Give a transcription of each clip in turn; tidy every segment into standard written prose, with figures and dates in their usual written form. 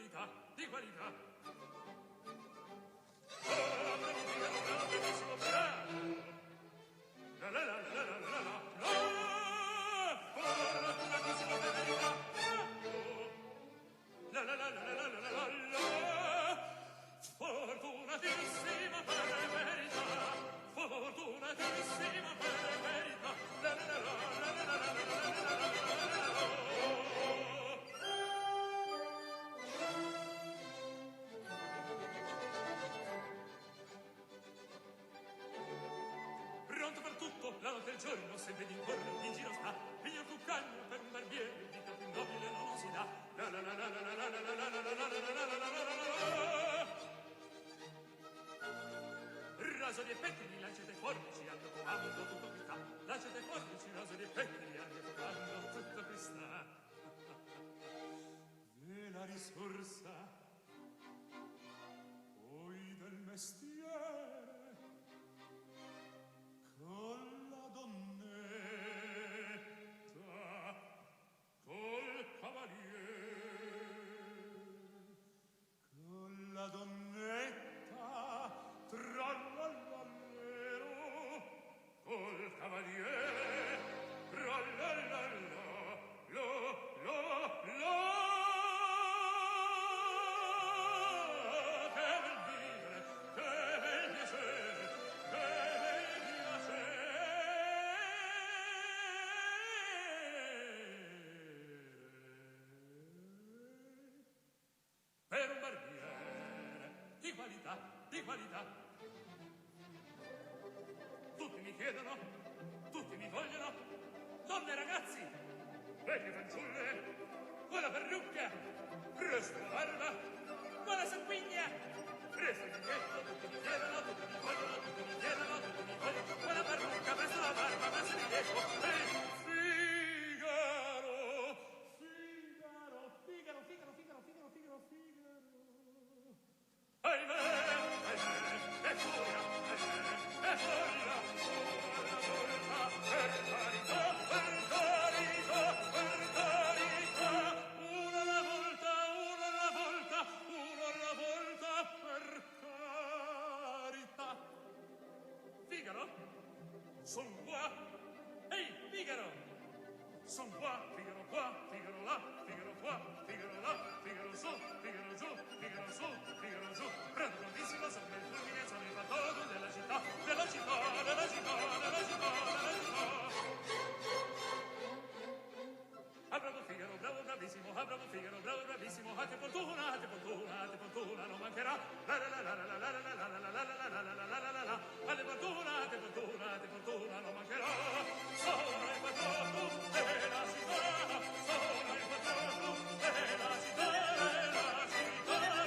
qualità, di qualità. Oh, bravo, benissimo, bravo. La la la la la la la la. Fortunatissimo per verità, bravo. La la la la la la la la. Fortunatissima per verità, fortunatissima per verità. La la la la la la la la la la. Pronto per tutto, la notte e il giorno, sempre d'intorno, in giro sta. Piglio il cuccagno per un barbiere, vita più nobile non si dà. La la la la la la la la la la la la la la. Rasoli e pettini, lancette e forbici, anche comando tutto qui sta. Lancette e forbici, rasoli e pettini, anche comando tutto qui sta. E la risorsa, poi del mestiere, con la donnetta, col cavaliere, con la donnetta, tra l'allero, col cavaliere, tra l'allero, lo. Che bel vivere, che bel piacere, che bel piacere. Per un barbiere di qualità, di qualità. Tutti mi chiedono, tutti mi vogliono, donne e ragazzi, vecchie fanciulle, con la parrucca, presto la barba, con la sanguigna, presto il biglietto, tutti mi chiedono, tutti mi vogliono, tutti mi chiedono, tutti mi vogliono, con la parrucca, presto la barba, presto il biglietto, Figaro, Figaro, Figaro, Figaro, Figaro, Figaro, Figaro, Figaro. Ahimè, ahimè, è furia, ahimè, è furia, per carità, per carità, per carità, uno alla volta, uno alla volta, uno alla volta, per carità. Figaro, son qua, ehi, Figaro! Son qua, Figaro là, Figaro qua, Figaro là, Figaro su, Figaro giù, Figaro su, Figaro giù. Prendo grandissimo sopra il fulmine, sono il fattorio della città, della città, della città, della città, della città. Ah, bravo Figaro, bravo bravissimo, ah, bravo Figaro, bravo bravissimo, ah, che fortuna, ah, che fortuna, ah, che fortuna, non mancherà. La la la la la la la la la la la la la la la la la la la. Ah, che fortuna, che fortuna, che fortuna, non mancherà. Sono il patrono della città, sono il patrono della città, della città, della città, della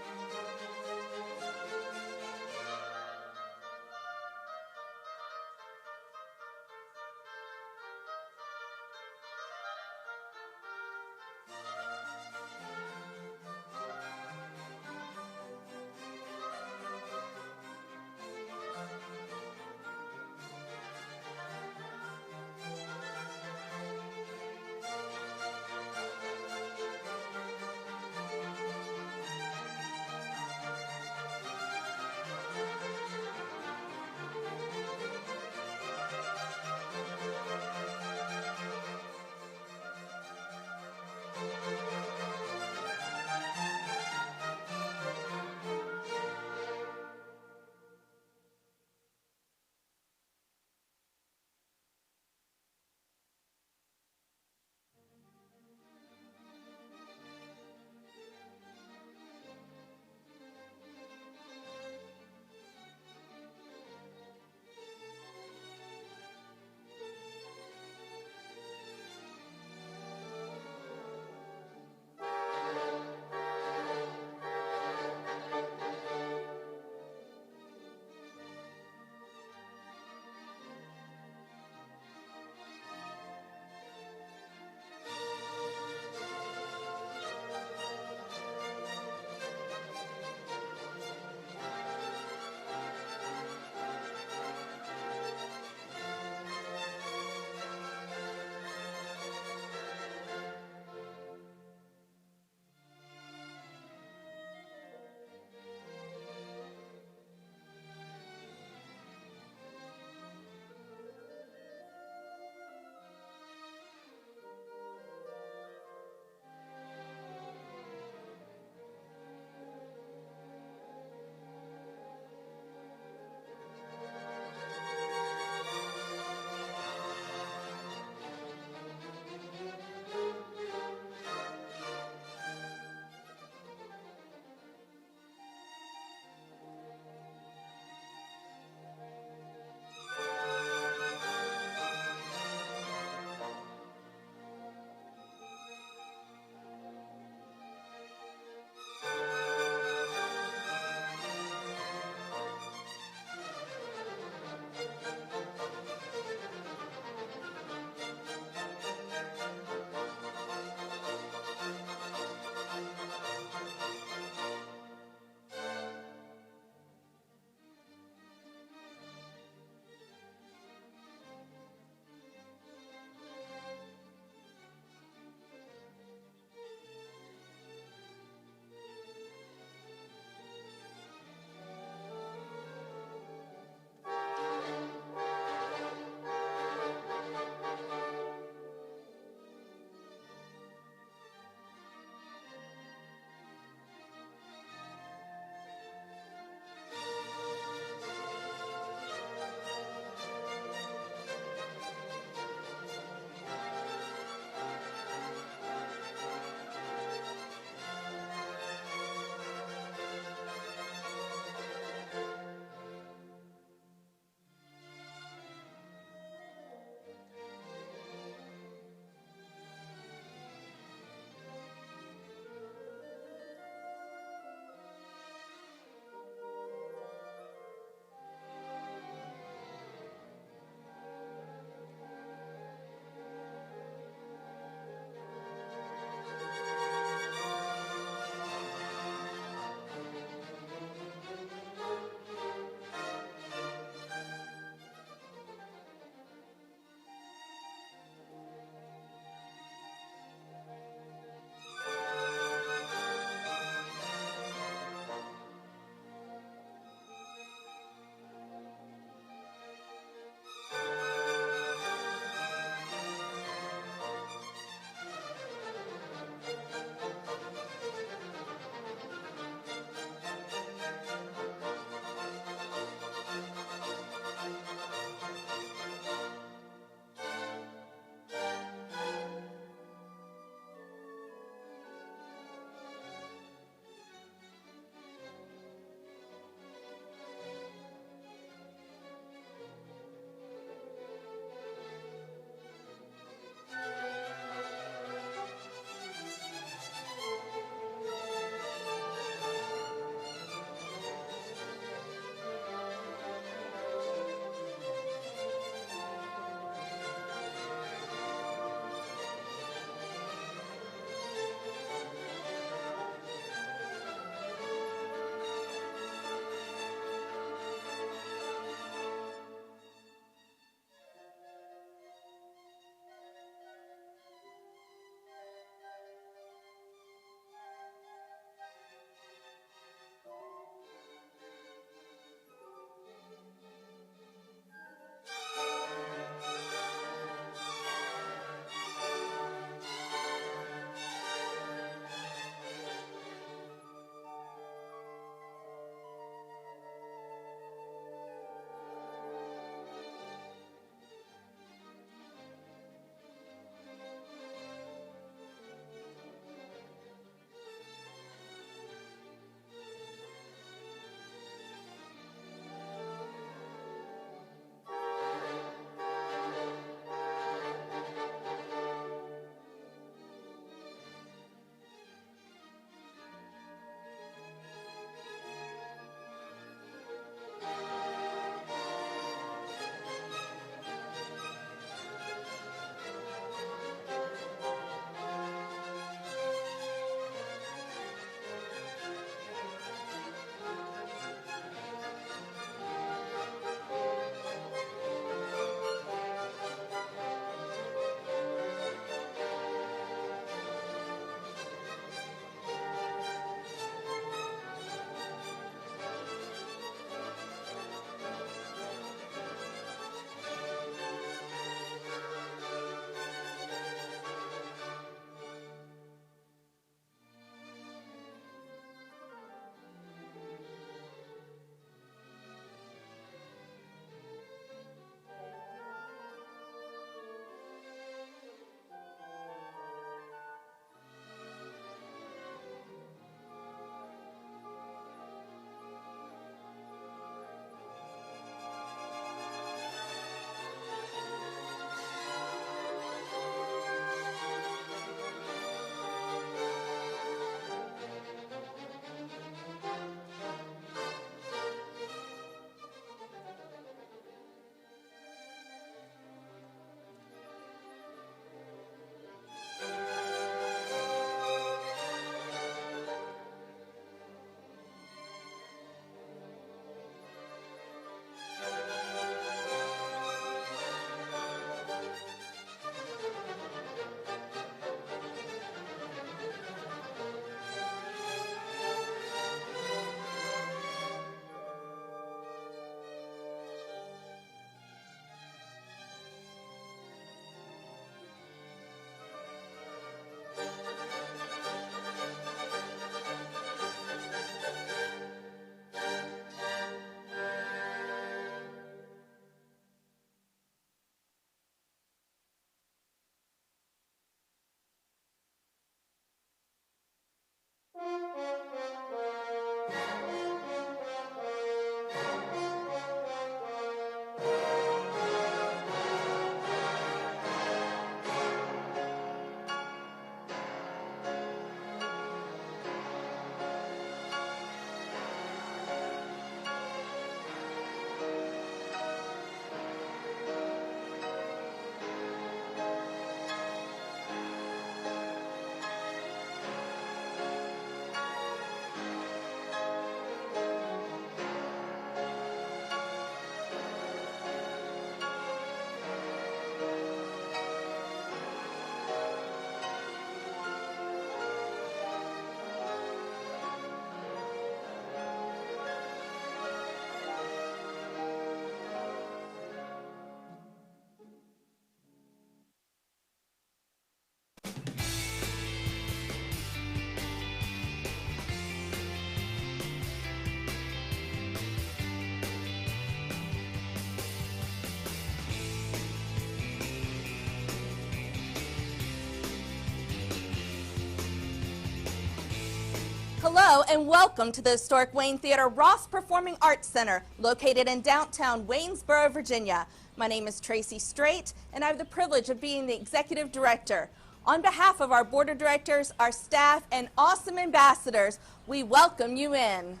Hello and welcome to the historic Wayne Theater Ross Performing Arts Center, located in downtown Waynesboro, Virginia. My name is Tracy Straight, and I have the privilege of being the executive director. On behalf of our board of directors, our staff, and awesome ambassadors, we welcome you in.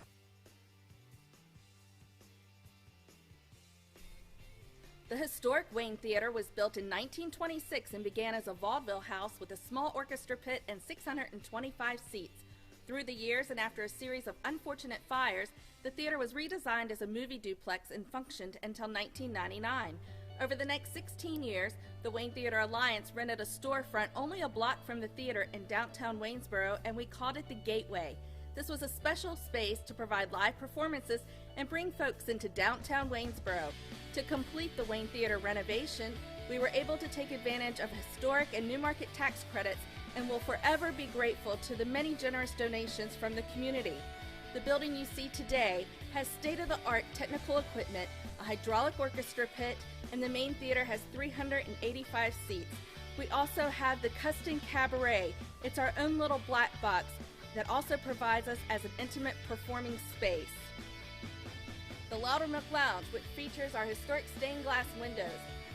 The historic Wayne Theater was built in 1926 and began as a vaudeville house with a small orchestra pit and 625 seats. Through the years and after a series of unfortunate fires, the theater was redesigned as a movie duplex and functioned until 1999. Over the next 16 years, the Wayne Theater Alliance rented a storefront only a block from the theater in downtown Waynesboro, and we called it the Gateway. This was a special space to provide live performances and bring folks into downtown Waynesboro. To complete the Wayne Theater renovation, we were able to take advantage of historic and new market tax credits and will forever be grateful to the many generous donations from the community. The building you see today has state-of-the-art technical equipment, a hydraulic orchestra pit, and the main theater has 385 seats. We also have the Custom Cabaret. It's our own little black box that also provides us as an intimate performing space. The Loudermilk Lounge, which features our historic stained glass windows,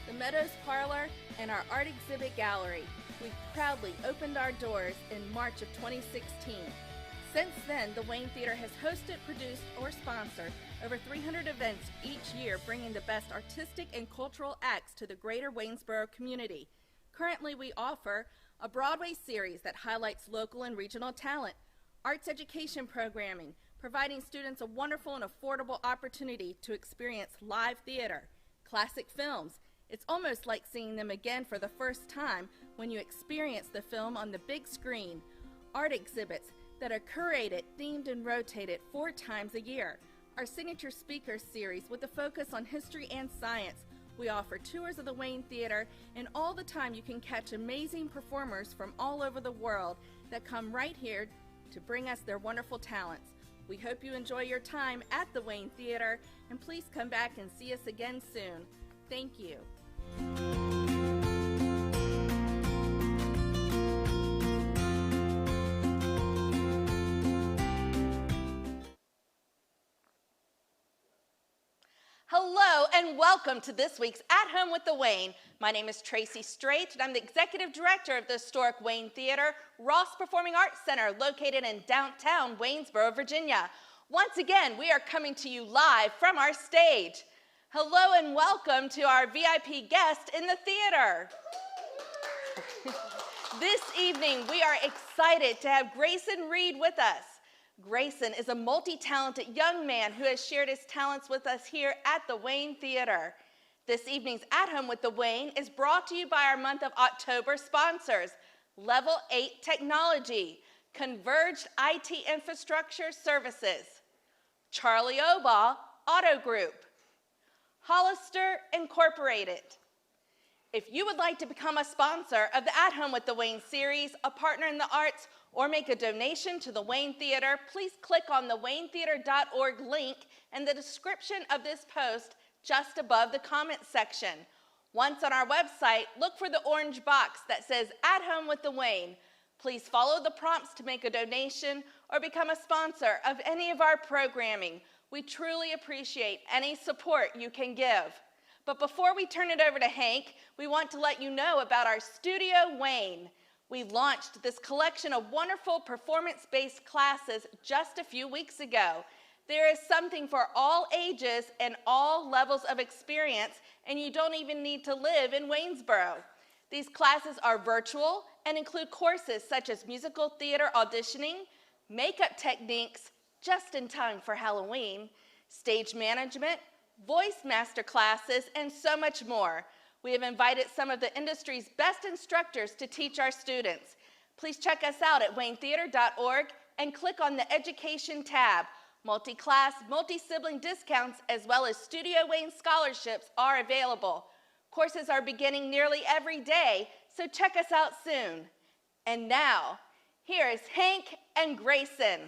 the Meadows Parlor, and our art exhibit gallery. We proudly opened our doors in March of 2016. Since then, the Wayne Theater has hosted, produced, or sponsored over 300 events each year, bringing the best artistic and cultural acts to the greater Waynesboro community. Currently, we offer a Broadway series that highlights local and regional talent, arts education programming, providing students a wonderful and affordable opportunity to experience live theater, classic films. It's almost like seeing them again for the first time when you experience the film on the big screen. Art exhibits that are curated, themed, and rotated 4 times a year. Our signature speakers series with a focus on history and science. We offer tours of the Wayne Theater, and all the time you can catch amazing performers from all over the world that come right here to bring us their wonderful talents. We hope you enjoy your time at the Wayne Theater, and please come back and see us again soon. Thank you. Hello and welcome to this week's At Home with the Wayne. My name is Tracy Straight, and I'm the executive director of the historic Wayne Theater Ross Performing Arts Center, located in downtown Waynesboro, Virginia. Once again, we are coming to you live from our stage. Hello and welcome to our VIP guest in the theater. This evening, we are excited to have Grayson Reed with us. Grayson is a multi-talented young man who has shared his talents with us here at the Wayne Theater. This evening's At Home with the Wayne is brought to you by our month of October sponsors: Level 8 Technology, Converged IT Infrastructure Services, Charlie Obaugh Auto Group, Hollister Incorporated. If you would like to become a sponsor of the At Home with the Wayne series, a partner in the arts, or make a donation to the Wayne Theater, please click on the waynetheater.org link in the description of this post just above the comment section. Once on our website, look for the orange box that says At Home with the Wayne. Please follow the prompts to make a donation or become a sponsor of any of our programming. We truly appreciate any support you can give. But before we turn it over to Hank, we want to let you know about our Studio Wayne. We launched this collection of wonderful performance-based classes just a few weeks ago. There is something for all ages and all levels of experience, and you don't even need to live in Waynesboro. These classes are virtual and include courses such as musical theater auditioning, makeup techniques just in time for Halloween, stage management, voice master classes, and so much more. We have invited some of the industry's best instructors to teach our students. Please check us out at waynetheater.org and click on the Education tab. Multi-class, multi-sibling discounts, as well as Studio Wayne scholarships are available. Courses are beginning nearly every day, so check us out soon. And now, here is Hank and Grayson.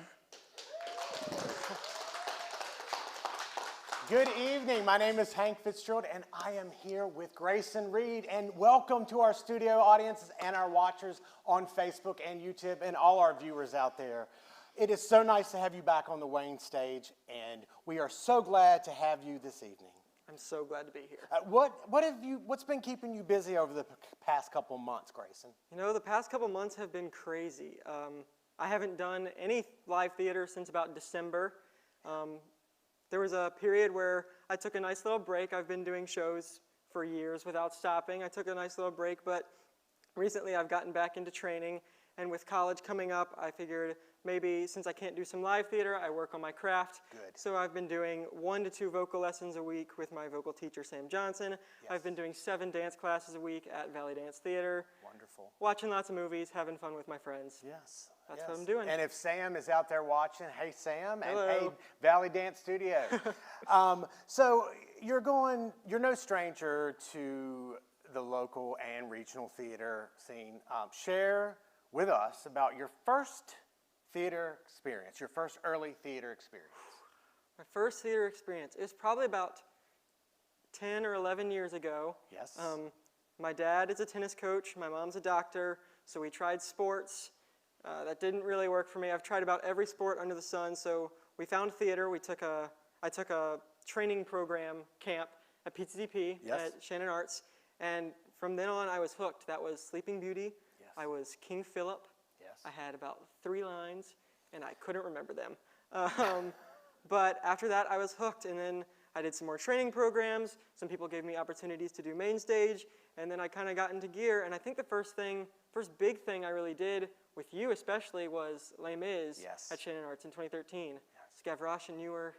Good evening. My name is Hank Fitzgerald, and I am here with Grayson Reed. And welcome to our studio audiences and our watchers on Facebook and YouTube and all our viewers out there. It is so nice to have you back on the Wayne stage, and we are so glad to have you this evening. I'm so glad to be here. What's been keeping you busy over the past couple months, Grayson? You know, the past couple months have been crazy. I haven't done any live theater since about December. There was a period where I took a nice little break. I've been doing shows for years without stopping. I took a nice little break, but recently I've gotten back into training, and with college coming up, I figured maybe since I can't do some live theater, I work on my craft. Good. So I've been doing 1 to 2 vocal lessons a week with my vocal teacher, Sam Johnson. Yes. I've been doing 7 dance classes a week at Valley Dance Theater. Wonderful. Watching lots of movies, having fun with my friends. Yes. That's what I'm doing. And if Sam is out there watching, hey Sam, Hello. and hey Valley Dance Studio. So you're no stranger to the local and regional theater scene. Share with us about your first theater experience, your first early theater experience. My first theater experience is probably about 10 or 11 years ago. Yes. My dad is a tennis coach, my mom's a doctor, so we tried sports. That didn't really work for me. I've tried about every sport under the sun, so we found theater. I took a training program camp at PTCP at Shannon Arts, and from then on I was hooked. That was Sleeping Beauty. Yes. I was King Philip. Yes. I had about 3 lines, and I couldn't remember them. But after that, I was hooked, and then I did some more training programs. Some people gave me opportunities to do main stage, and then I kind of got into gear. And I think the first big thing I really did with you especially was Les Mis at Shannon Arts in 2013. Yes. Gavroche and you were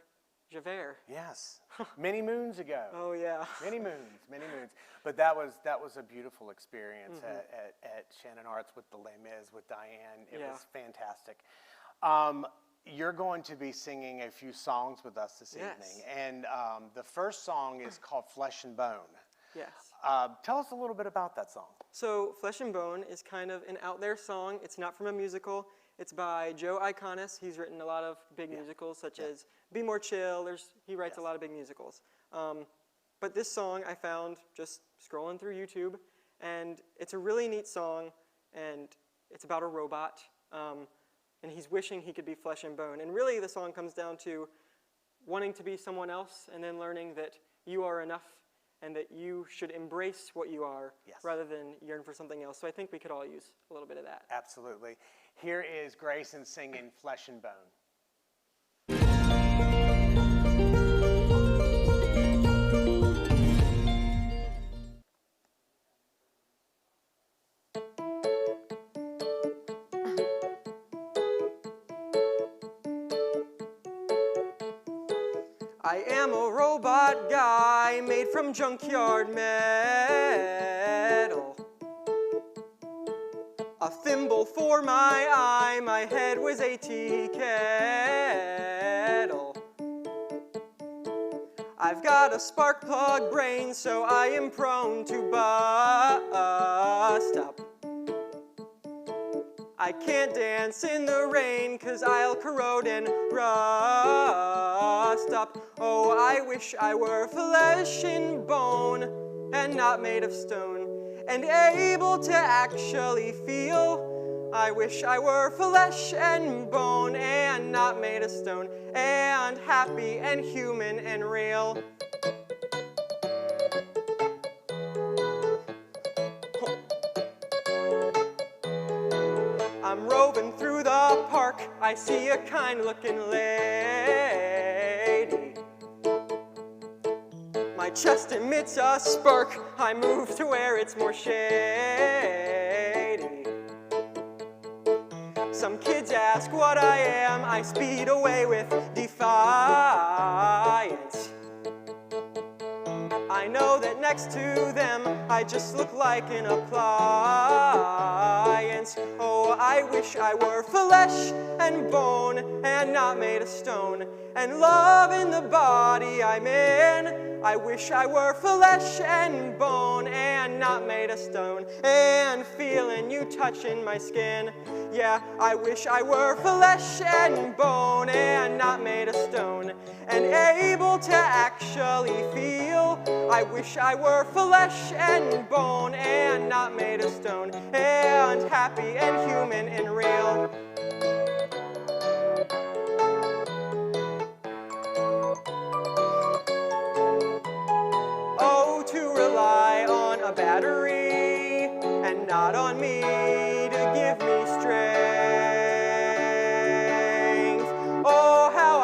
Javert. Yes, many moons ago. Oh yeah. Many moons, many moons. But that was a beautiful experience at Shannon Arts with the Les Mis, with Diane. It was fantastic. You're going to be singing a few songs with us this evening. And the first song is called Flesh and Bone. Yes. Tell us a little bit about that song. So Flesh and Bone is kind of an out there song. It's not from a musical. It's by Joe Iconis. He's written a lot of big musicals such as Be More Chill. He writes a lot of big musicals. But this song I found just scrolling through YouTube, and it's a really neat song, and it's about a robot, and he's wishing he could be flesh and bone. And really the song comes down to wanting to be someone else and then learning that you are enough and that you should embrace what you are rather than yearn for something else. So I think we could all use a little bit of that. Absolutely. Here is Grayson singing Flesh and Bone. I am a robot guy made from junkyard metal. A thimble for my eye, my head was a tea kettle. I've got a spark plug brain, so I am prone to bust up. I can't dance in the rain, 'cause I'll corrode and rust up. Oh, I wish I were flesh and bone, and not made of stone, and able to actually feel. I wish I were flesh and bone, and not made of stone, and happy and human and real. I'm roving through the park, I see a kind-looking lady. My chest emits a spark, I move to where it's more shady. Some kids ask what I am, I speed away with defiance. I know that next to them, I just look like an appliance. Oh, I wish I were flesh and bone, and not made of stone, and love in the body I'm in. I wish I were flesh and bone, and not made of stone, and feeling you touching my skin. Yeah, I wish I were flesh and bone, and not made of stone, and able to actually feel. I wish I were flesh and bone, and not made of stone, and happy and human and real.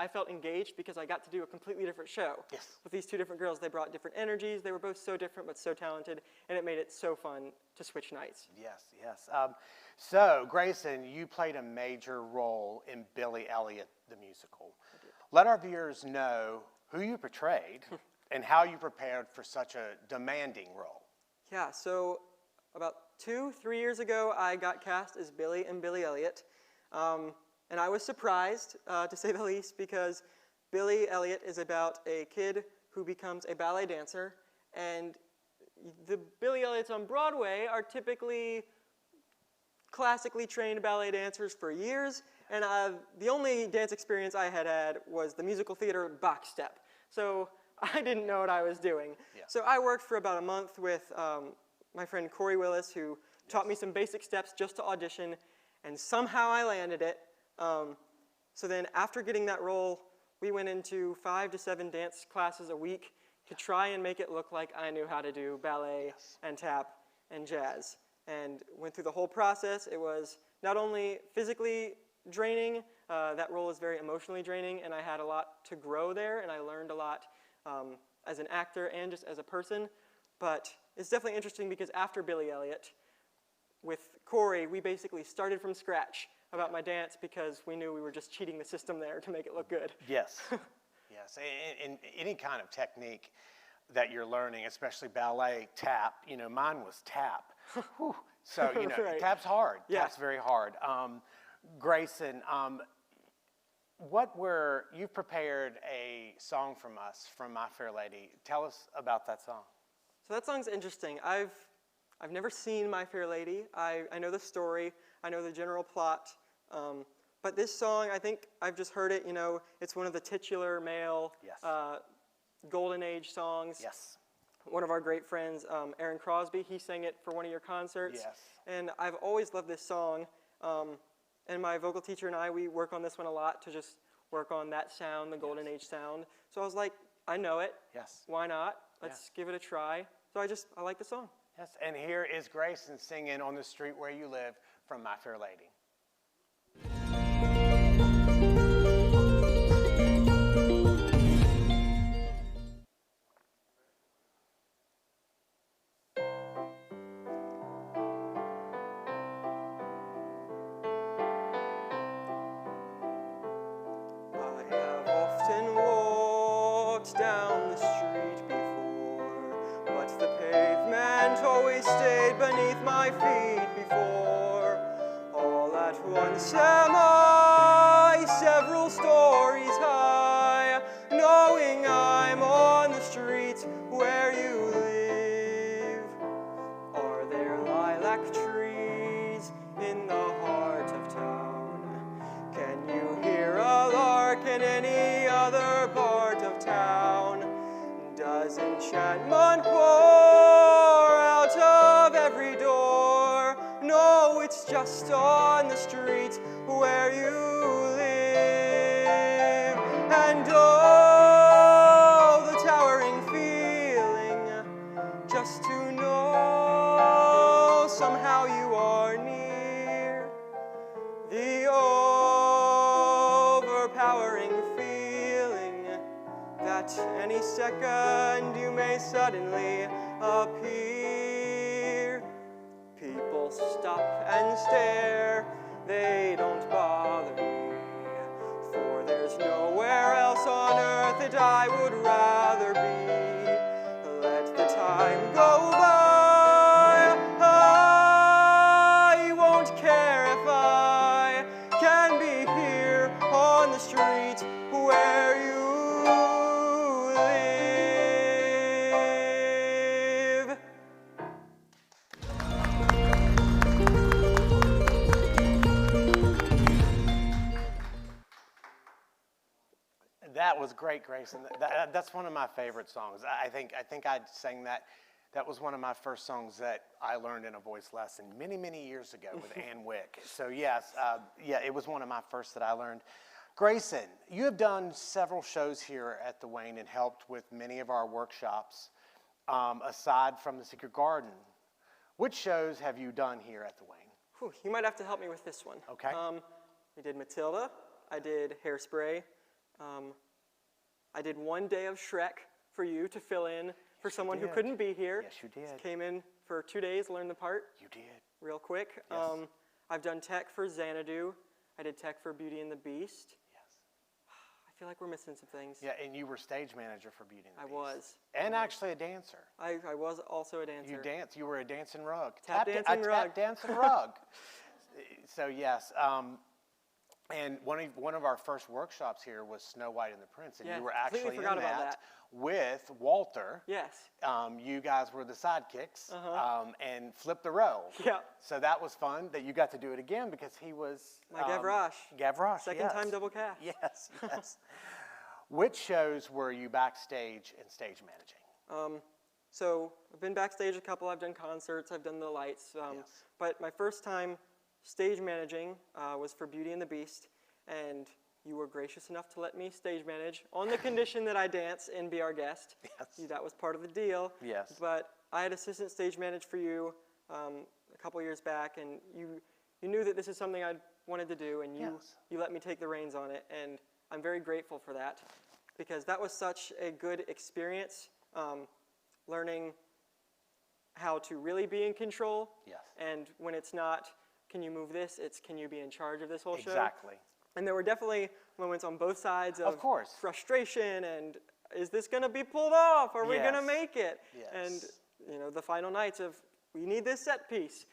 I felt engaged because I got to do a completely different show. Yes. With these two different girls, they brought different energies. They were both so different but so talented, and it made it so fun to switch nights. Yes, yes. So, Grayson, you played a major role in Billy Elliot, the musical. Let our viewers know who you portrayed and how you prepared for such a demanding role. Yeah, so about 2-3 years ago, I got cast as Billy in Billy Elliot. And I was surprised, to say the least, because Billy Elliot is about a kid who becomes a ballet dancer, and the Billy Elliots on Broadway are typically classically trained ballet dancers for years, and the only dance experience I had was the musical theater box step. So I didn't know what I was doing. Yeah. So I worked for about a month with my friend Corey Willis, who taught me some basic steps just to audition, and somehow I landed it. So then after getting that role, we went into 5 to 7 dance classes a week to try and make it look like I knew how to do ballet and tap and jazz. And went through the whole process. It was not only physically draining, that role is very emotionally draining, and I had a lot to grow there, and I learned a lot as an actor and just as a person. But it's definitely interesting because after Billy Elliot, with Corey, we basically started from scratch about my dance because we knew we were just cheating the system there to make it look good. Yes, yes. And any kind of technique that you're learning, especially ballet, tap, mine was tap. Whew. So, Right. Tap's hard. Yeah. Tap's very hard. Grayson, you've prepared a song from us, from My Fair Lady. Tell us about that song. So that song's interesting. I've never seen My Fair Lady. I know the story. I know the general plot. But this song, I think I've just heard it. It's one of the titular male Yes. Golden Age songs. Yes. One of our great friends, Aaron Crosby, he sang it for one of your concerts. Yes. And I've always loved this song. And my vocal teacher and I, we work on this one a lot to just work on that sound, the Golden Age sound. So I was like, I know it. Yes. Why not? Let's give it a try. So I like the song. Yes. And here is Grayson singing On the Street Where You Live from My Fair Lady. Down the street before, but the pavement always stayed beneath my feet before. All at once am I several stories high, knowing I'm on the street where you live. Are there lilac trees in the heart of town? Can you hear a lark in any other part of town? Does enchantment pour out of every door? No, it's just on the street where you live. And oh, the towering feeling, just to know somehow you are near. The overpowering feeling that any second you may suddenly appear. People stop and stare, they don't bother me, for there's nowhere else on earth that I would rather be. Let the time go by, I won't care if I can be here on the street where you live. That was great, Grayson. That's one of my favorite songs. I think I sang that. That was one of my first songs that I learned in a voice lesson many, many years ago with Ann Wick. So yes, it was one of my first that I learned. Grayson, you have done several shows here at the Wayne and helped with many of our workshops, aside from the Secret Garden. Which shows have you done here at the Wayne? Whew, you might have to help me with this one. Okay. We did Matilda. I did Hairspray. I did one day of Shrek for you to fill in for someone who did. couldn't be here. Yes, you did. Came in for 2 days, learned the part You did. real quick. Yes. I've done tech for Xanadu. I did tech for Beauty and the Beast. Yes. I feel like we're missing some things. Yeah, and you were stage manager for Beauty and the I Beast. was. And actually a dancer. I was also a dancer. You dance. You were a dancing rug. Tap dancing rug. Tap dancing rug. So yes, and one of our first workshops here was Snow White and the Prince, and Yeah, you were completely actually in forgot about that that. with Walter. Yes. You guys were the sidekicks Uh-huh. and flipped the row. Yeah. So that was fun that you got to do it again because he was My Gavroche. Gavroche. Second yes. time double cast. Yes, yes. Which shows were you backstage and stage managing? So I've been backstage a couple. I've done concerts. I've done the lights. Yes. But my first time stage managing was for Beauty and the Beast, and you were gracious enough to let me stage manage on the condition that I dance and be our guest. Yes. That was part of the deal. Yes. But I had assistant stage manage for you a couple years back, and you knew that this is something I wanted to do, and Yes. you let me take the reins on it, and I'm very grateful for that, because that was such a good experience, learning how to really be in control. Yes. And when it's not, can you move this? It's, can you be in charge of this whole show? Exactly. And there were definitely moments on both sides of course. frustration and, is this going to be pulled off? Are we going to Yes. make it? Yes. And, the final nights of, we need this set piece.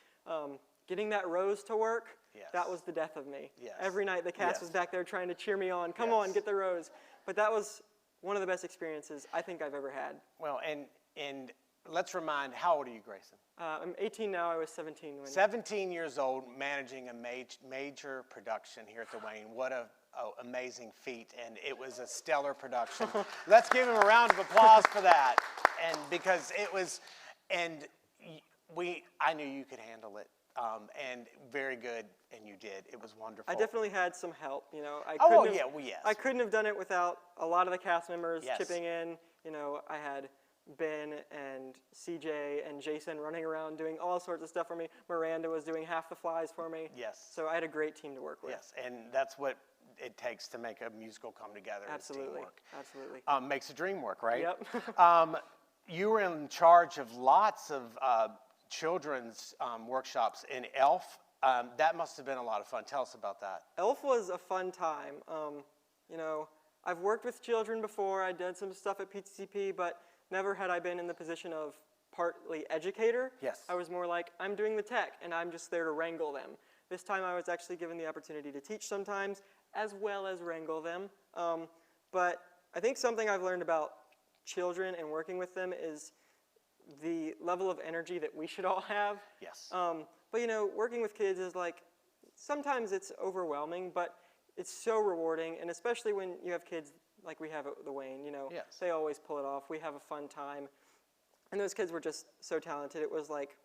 Getting that rose to work, Yes. that was the death of me. Yes. Every night the cast Yes. was back there trying to cheer me on. Come Yes. on, get the rose. But that was one of the best experiences I think I've ever had. Well, and let's remind, how old are you, Grayson? I'm 18 now. I was 17 when. 17 years old, managing a major production here at the Wayne. What a amazing feat, and it was a stellar production. Let's give him a round of applause for that. And because it was, and I knew you could handle it, and very good, and you did. It was wonderful. I definitely had some help. Yes. I couldn't have done it without a lot of the cast members Yes. chipping in. I had Ben and CJ and Jason running around doing all sorts of stuff for me. Miranda was doing half the flies for me. Yes. So I had a great team to work with. Yes, and that's what it takes to make a musical come together. Absolutely. Is teamwork. Absolutely. Makes a dream work, right? Yep. You were in charge of lots of children's workshops in ELF. That must have been a lot of fun. Tell us about that. ELF was a fun time. I've worked with children before. I did some stuff at PTCP, but never had I been in the position of partly educator. Yes. I was more like, I'm doing the tech, and I'm just there to wrangle them. This time I was actually given the opportunity to teach sometimes, as well as wrangle them. But I think something I've learned about children and working with them is the level of energy that we should all have. Yes. But working with kids is like, sometimes it's overwhelming, but it's so rewarding, and especially when you have kids like we have at the Wayne, Yes. they always pull it off. We have a fun time. And those kids were just so talented. It was like,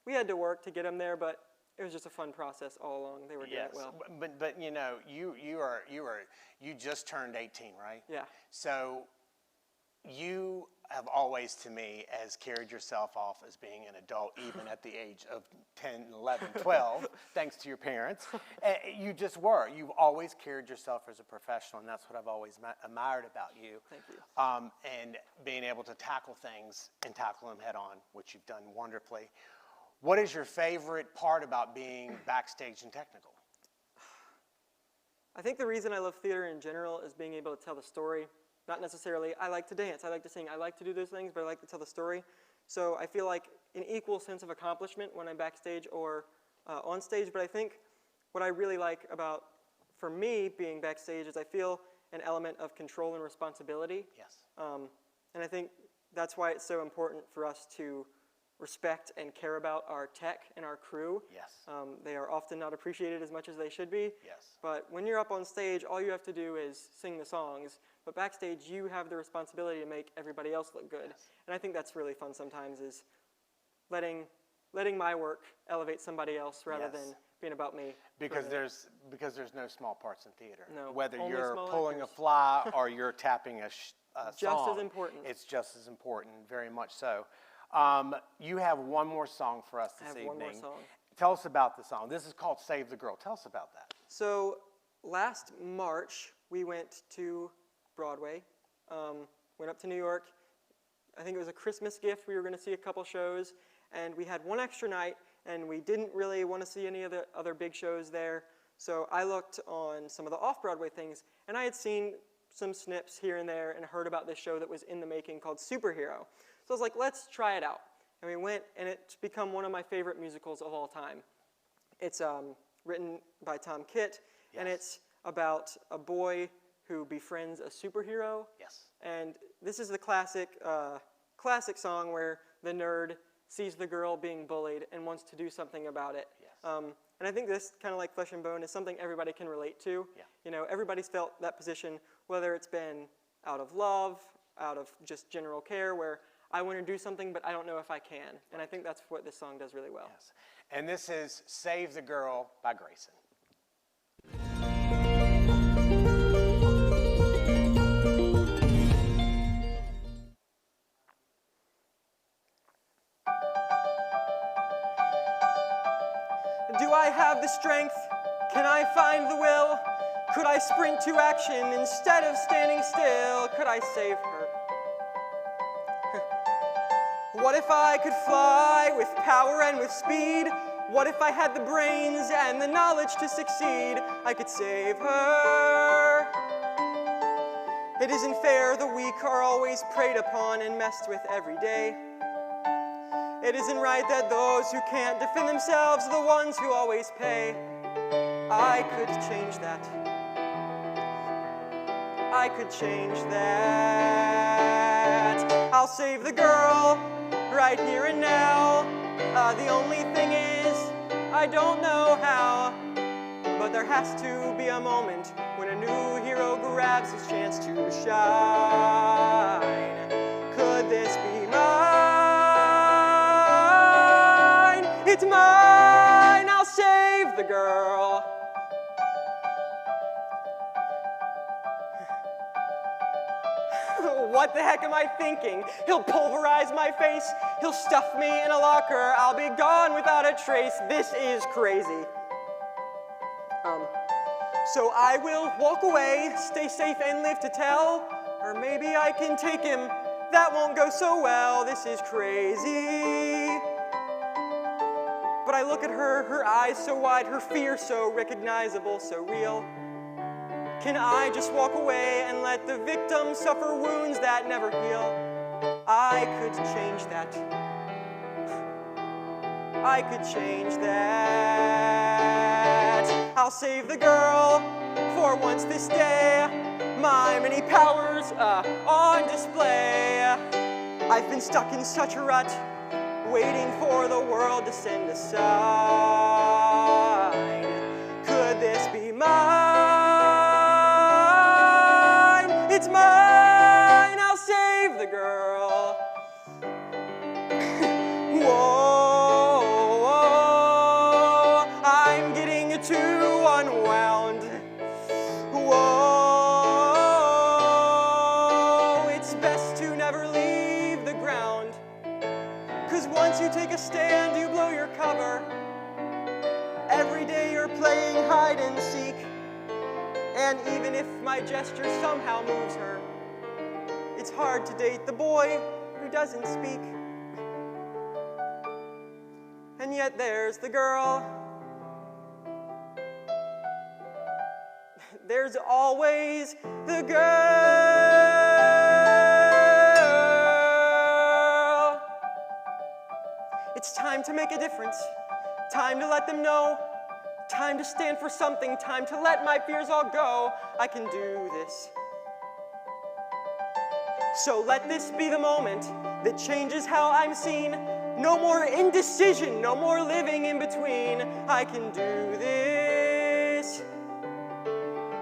we had to work to get them there, but it was just a fun process all along. They were doing it well. But you just turned 18, right? Yeah. So you have always, to me, has carried yourself off as being an adult, even at the age of 10, 11, 12, thanks to your parents. You just were. You've always carried yourself as a professional, and that's what I've always admired about you. Thank you. And being able to tackle things and tackle them head on, which you've done wonderfully. What is your favorite part about being backstage and technical? I think the reason I love theater in general is being able to tell the story. Not necessarily, I like to dance, I like to sing, I like to do those things, but I like to tell the story. So I feel like an equal sense of accomplishment when I'm backstage or on stage, but I think what I really like about, for me, being backstage is I feel an element of control and responsibility. Yes. And I think that's why it's so important for us to respect and care about our tech and our crew. Yes. They are often not appreciated as much as they should be. Yes. But when you're up on stage, all you have to do is sing the songs. But backstage, you have the responsibility to make everybody else look good. Yes. And I think that's really fun sometimes, is letting my work elevate somebody else rather Yes. than being about me. Because there's no small parts in theater. No, Whether only you're small pulling actors. a fly or you're tapping a Just song, as important. It's just as important, very much so. You have one more song for us this evening. I have one more song. Tell us about the song. This is called Save the Girl. Tell us about that. So last March, we went to Broadway. Went up to New York. I think it was a Christmas gift. We were going to see a couple shows, and we had one extra night, and we didn't really want to see any of the other big shows there. So I looked on some of the off-Broadway things, and I had seen some snips here and there and heard about this show that was in the making called Superhero. So I was like, let's try it out. And we went, and it's become one of my favorite musicals of all time. It's written by Tom Kitt, and it's about a boy who befriends a superhero. Yes. And this is the classic song where the nerd sees the girl being bullied and wants to do something about it. Yes. And I think this, kind of like Flesh and Bone, is something everybody can relate to. Yeah. You know, everybody's felt that position, whether it's been out of love, out of just general care, where I want to do something, but I don't know if I can. And I think that's what this song does really well. Yes. And this is Save the Girl by Grayson. Do I have the strength? Can I find the will? Could I sprint to action instead of standing still? Could I save her? What if I could fly with power and with speed? What if I had the brains and the knowledge to succeed? I could save her. It isn't fair, the weak are always preyed upon and messed with every day. It isn't right that those who can't defend themselves are the ones who always pay. I could change that. I could change that. I'll save the girl right here and now. The only thing is, I don't know how. But there has to be a moment when a new hero grabs his chance to shine. Could this be mine? It's mine! I'll save the girl. What the heck am I thinking? He'll pulverize my face. He'll stuff me in a locker. I'll be gone without a trace. This is crazy. So I will walk away, stay safe and live to tell. Or maybe I can take him. That won't go so well. This is crazy. But I look at her, her eyes so wide, her fear so recognizable, so real. Can I just walk away and let the victim suffer wounds that never heal? I could change that. I could change that. I'll save the girl for once this day. My many powers on display. I've been stuck in such a rut, waiting for the world to send a sign. Could this be mine? It's mine! I'll save the girl. Whoa, I'm getting too unwound. Whoa, it's best to never leave the ground. 'Cause once you take a stand, you blow your cover. Every day you're playing hide and seek. And even if my gesture somehow moves her, it's hard to date the boy who doesn't speak. And yet there's the girl. There's always the girl. It's time to make a difference. Time to let them know. Time to stand for something. Time to let my fears all go. I can do this. So let this be the moment that changes how I'm seen. No more indecision, no more living in between. I can do this.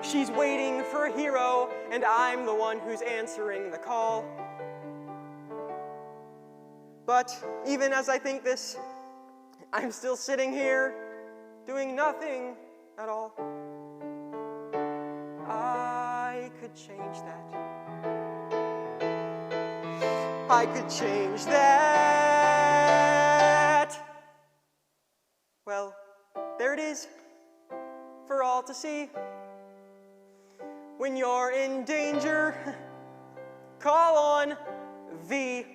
She's waiting for a hero, and I'm the one who's answering the call. But even as I think this, I'm still sitting here, doing nothing at all. I could change that. I could change that. Well, there it is, for all to see. when you're in danger, call on V.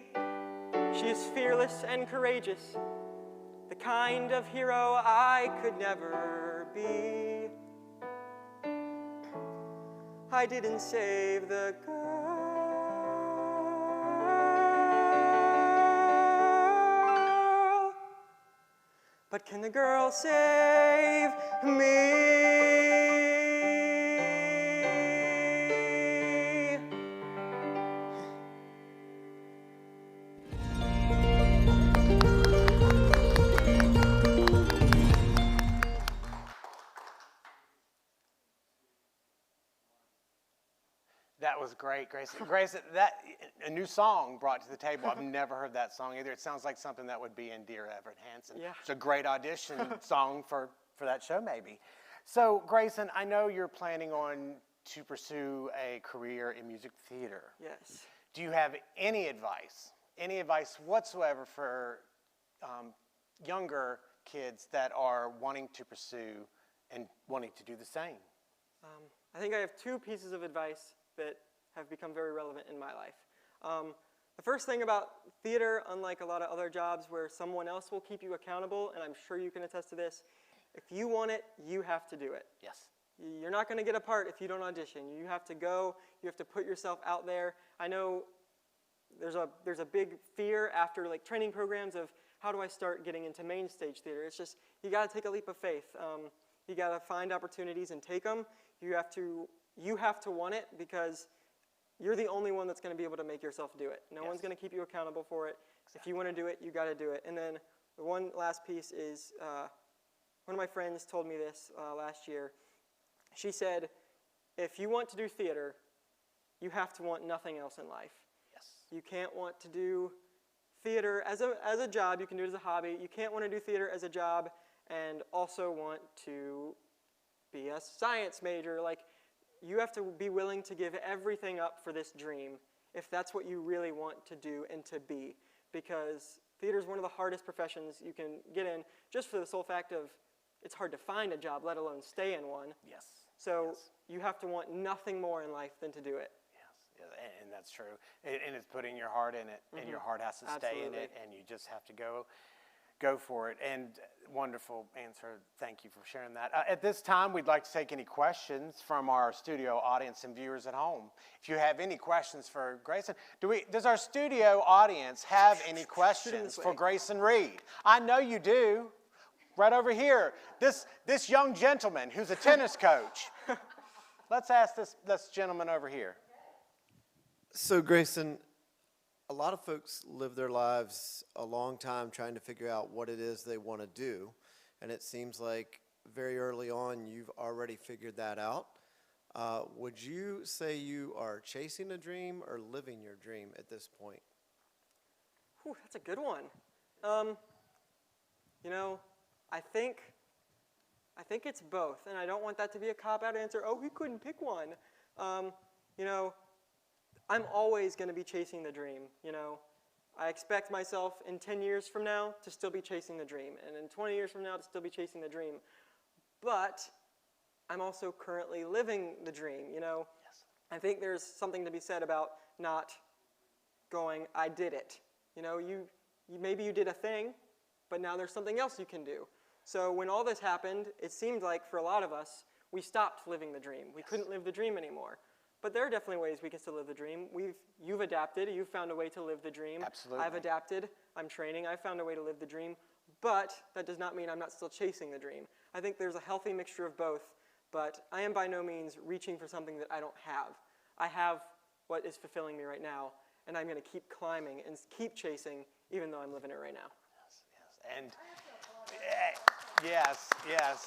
She is fearless and courageous, the kind of hero I could never be. I didn't save the girl, but can the girl save me? That was great, Grayson. Grayson, a new song brought to the table. I've never heard that song either. It sounds like something that would be in Dear Everett Hansen. Yeah. It's a great audition song for that show, maybe. So, Grayson, I know you're planning on to pursue a career in music theater. Yes. Do you have any advice whatsoever for younger kids that are wanting to pursue and wanting to do the same? I think I have two pieces of advice that have become very relevant in my life. The first thing about theater, unlike a lot of other jobs where someone else will keep you accountable, and I'm sure you can attest to this, if you want it, you have to do it. Yes. You're not going to get a part if you don't audition. You have to go. You have to put yourself out there. I know there's a big fear after like training programs of how do I start getting into main stage theater. It's just you got to take a leap of faith. You got to find opportunities and take them. You have to want it because you're the only one that's going to be able to make yourself do it. No one's going to keep you accountable for it. Exactly. If you want to do it, you got to do it. And then the one last piece is one of my friends told me this last year. She said, if you want to do theater, you have to want nothing else in life. Yes. You can't want to do theater as a job. You can do it as a hobby. You can't want to do theater as a job and also want to be a science major. Like, you have to be willing to give everything up for this dream if that's what you really want to do and to be. Because theater is one of the hardest professions you can get in, just for the sole fact of it's hard to find a job, let alone stay in one. Yes. So yes. You have to want nothing more in life than to do it. Yes, and that's true. And it's putting your heart in it, and your heart has to stay in it, and you just have to go for it. And wonderful answer. Thank you for sharing that. At this time, we'd like to take any questions from our studio audience and viewers at home. If you have any questions for Grayson, does our studio audience have any questions for Grayson Reed? I know you do. Right over here, this young gentleman who's a tennis coach. Let's ask this gentleman over here. So Grayson, a lot of folks live their lives a long time trying to figure out what it is they want to do, and it seems like very early on you've already figured that out. Would you say you are chasing a dream or living your dream at this point? Whew, that's a good one. I think it's both, and I don't want that to be a cop-out answer. Oh, he couldn't pick one. I'm always going to be chasing the dream. I expect myself in 10 years from now to still be chasing the dream, and in 20 years from now to still be chasing the dream. But I'm also currently living the dream. Yes. I think there's something to be said about not going, I did it. Maybe you did a thing, but now there's something else you can do. So when all this happened, it seemed like for a lot of us, we stopped living the dream. We couldn't live the dream anymore. But there are definitely ways we can still live the dream. You've adapted. You've found a way to live the dream. Absolutely. I've adapted. I'm training. I've found a way to live the dream. But that does not mean I'm not still chasing the dream. I think there's a healthy mixture of both, but I am by no means reaching for something that I don't have. I have what is fulfilling me right now, and I'm going to keep climbing and keep chasing even though I'm living it right now. Yes.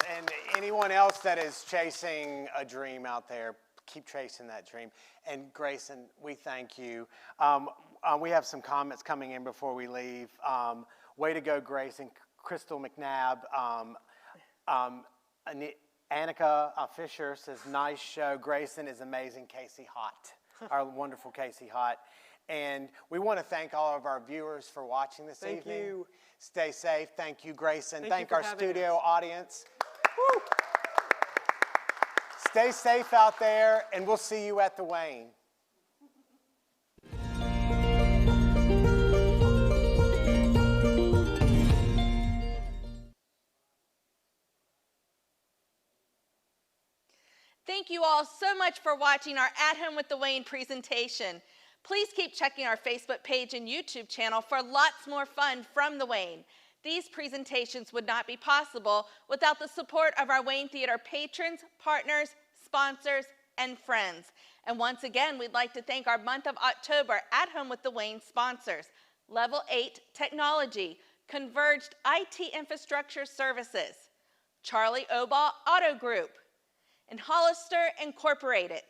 And anyone else that is chasing a dream out there, keep chasing that dream. And Grayson, we thank you. We have some comments coming in before we leave. Way to go, Grayson. Crystal McNabb. Annika Fisher says, nice show. Grayson is amazing. Casey Hott, our wonderful Casey Hott. And we want to thank all of our viewers for watching this evening. Thank you. Stay safe. Thank you, Grayson. Thank you our for having studio us. audience. Stay safe out there, and we'll see you at the Wayne. Thank you all so much for watching our At Home with the Wayne presentation. Please keep checking our Facebook page and YouTube channel for lots more fun from the Wayne. These presentations would not be possible without the support of our Wayne Theater patrons, partners, sponsors, and friends. And once again, we'd like to thank our month of October At Home with the Wayne sponsors: Level 8 Technology, Converged IT Infrastructure Services, Charlie Obaugh Auto Group, and Hollister Incorporated.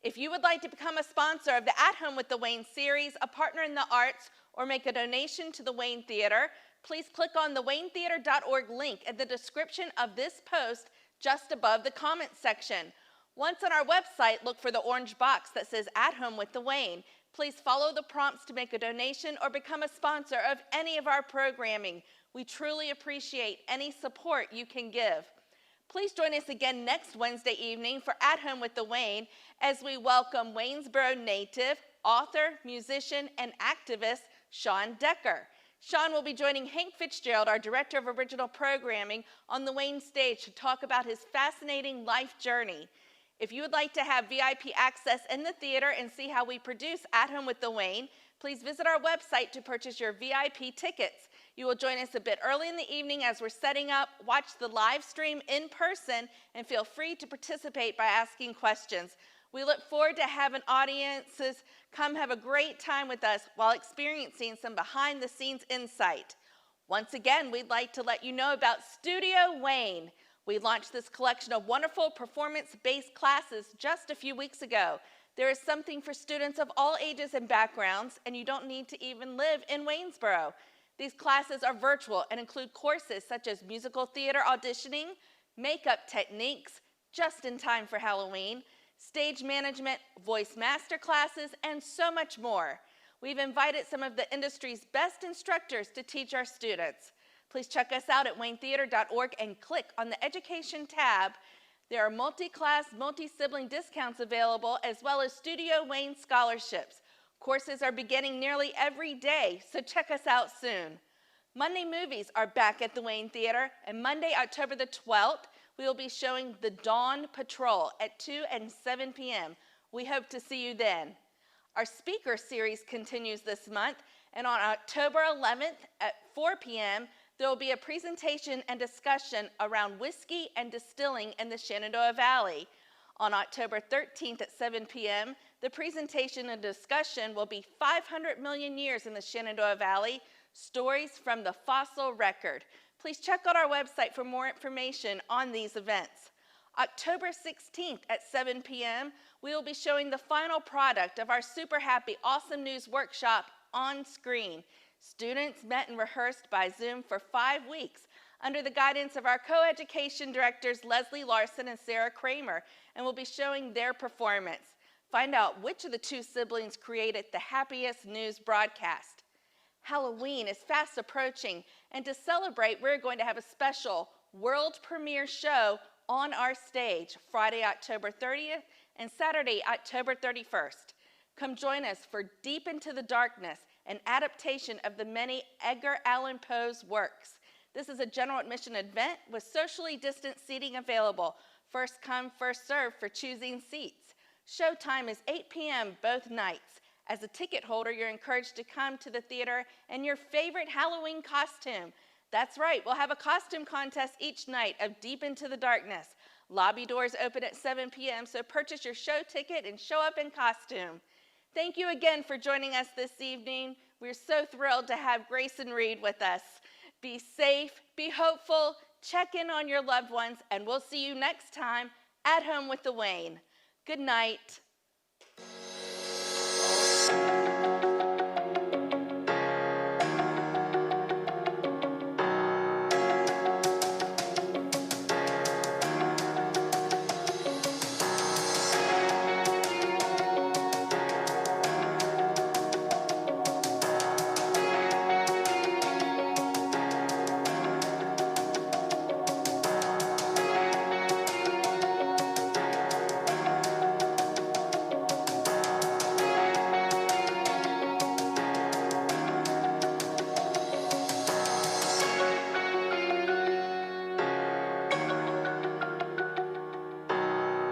If you would like to become a sponsor of the At Home with the Wayne series, a partner in the arts, or make a donation to the Wayne Theater, please click on the waynetheater.org link in the description of this post just above the comments section. Once on our website, look for the orange box that says At Home with the Wayne. Please follow the prompts to make a donation or become a sponsor of any of our programming. We truly appreciate any support you can give. Please join us again next Wednesday evening for At Home with the Wayne as we welcome Waynesboro native, author, musician, and activist Sean Decker. Sean will be joining Hank Fitzgerald, our Director of Original Programming, on the Wayne stage to talk about his fascinating life journey. If you would like to have VIP access in the theater and see how we produce At Home with the Wayne, please visit our website to purchase your VIP tickets. You will join us a bit early in the evening as we're setting up, watch the live stream in person, and feel free to participate by asking questions. We look forward to having audiences come have a great time with us while experiencing some behind-the-scenes insight. Once again, we'd like to let you know about Studio Wayne. We launched this collection of wonderful performance-based classes just a few weeks ago. There is something for students of all ages and backgrounds, and you don't need to even live in Waynesboro. These classes are virtual and include courses such as musical theater auditioning, makeup techniques, just in time for Halloween, stage management, voice master classes, and so much more. We've invited some of the industry's best instructors to teach our students. Please check us out at waynetheater.org and click on the Education tab. There are multi-class, multi-sibling discounts available, as well as Studio Wayne scholarships. Courses are beginning nearly every day, so check us out soon. Monday movies are back at the Wayne Theater, and Monday, October the 12th, we will be showing The Dawn Patrol at 2 and 7 p.m. We hope to see you then. Our speaker series continues this month, and on October 11th at 4 p.m., there will be a presentation and discussion around whiskey and distilling in the Shenandoah Valley. On October 13th at 7 p.m., the presentation and discussion will be 500 million years in the Shenandoah Valley, stories from the fossil record. Please check out our website for more information on these events. October 16th at 7 p.m., we will be showing the final product of our Super Happy Awesome News Workshop on screen. Students met and rehearsed by Zoom for 5 weeks under the guidance of our co-education directors Leslie Larson and Sarah Kramer, and will be showing their performance. Find out which of the two siblings created the happiest news broadcast. Halloween is fast approaching, and to celebrate, we're going to have a special world premiere show on our stage Friday, October 30th and Saturday, October 31st. Come join us for Deep Into the Darkness, an adaptation of the many Edgar Allan Poe's works. This is a general admission event with socially distanced seating available. First come, first serve for choosing seats. Showtime is 8 p.m. both nights. As a ticket holder, you're encouraged to come to the theater in your favorite Halloween costume. That's right, we'll have a costume contest each night of Deep Into the Darkness. Lobby doors open at 7 p.m., so purchase your show ticket and show up in costume. Thank you again for joining us this evening. We're so thrilled to have Grayson read with us. Be safe, be hopeful, check in on your loved ones, and we'll see you next time at Home with the Wayne. Good night.